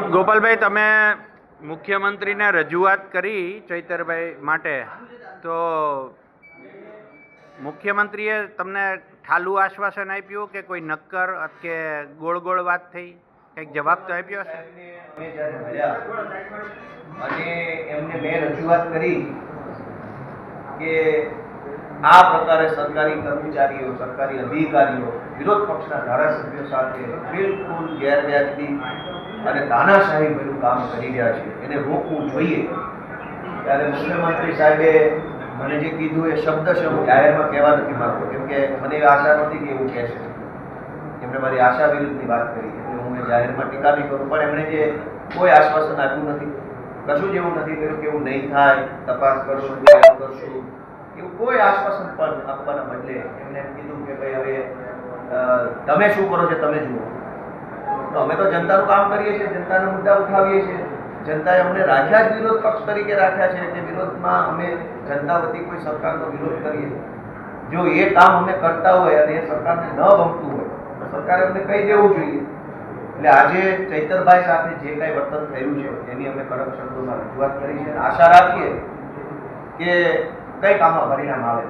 ગોપાલભાઈ, તમે મુખ્યમંત્રીને રજૂઆત કરી ચૈતરભાઈ માટે, તો મુખ્યમંત્રીએ તમને ઠાલું આશ્વાસન આપ્યું કે કોઈ નક્કર કે ગોળ ગોળ વાત થઈ? કંઈક જવાબ તો આપ્યો હશે. અમે જ્યારે મળ્યા અને એમને મેં રજૂઆત કરી કે આ પ્રકારે સરકારી કર્મચારીઓ, સરકારી અધિકારીઓ વિરોધ પક્ષના ધારાસભ્યો સાથે બિલકુલ ગેરવ્યાજબી અને તાનાશાહી ભર્યું કામ કરી રહ્યા છે, એને રોકવું જોઈએ. ત્યારે મુખ્યમંત્રી સાહેબે મને જે કીધું એ શબ્દ હું જાહેરમાં કહેવા નથી માંગતો, કેમ કે મને એવી આશા નથી કે એવું કહેશે. એમણે મારી આશા વિરુદ્ધની વાત કરી એટલે હું એ જાહેરમાં ટીકા નહીં કરું, પણ એમણે જે કોઈ આશ્વાસન આપ્યું નથી, કશું જ એવું નથી કર્યું કે એવું નહીં થાય, તપાસ કરશું, કરશું, એવું કોઈ આશ્વાસન પણ આપવાના બદલે એમને એમ કીધું કે ભાઈ હવે તમે શું કરો છો તમે જુઓ. તો અમે તો જનતાનું કામ કરીએ છીએ, જનતાના મુદ્દા ઉઠાવીએ છીએ. જનતાએ અમને રાખ્યા જ વિરોધ પક્ષ તરીકે રાખ્યા છે કે વિરોધમાં અમે જનતા વતી કોઈ સરકારનો વિરોધ કરીએ. જો એ કામ અમે કરતા હોય અને એ સરકારને ન ગમતું હોય તો સરકારે અમને કહી દેવું જોઈએ. એટલે આજે ચૈતરભાઈ સાથે જે કાંઈ વર્તન થયું છે એની અમે કડક શબ્દોમાં રજૂઆત કરી છે. આશા રાખીએ કે કંઈક આમાં પરિણામ આવે.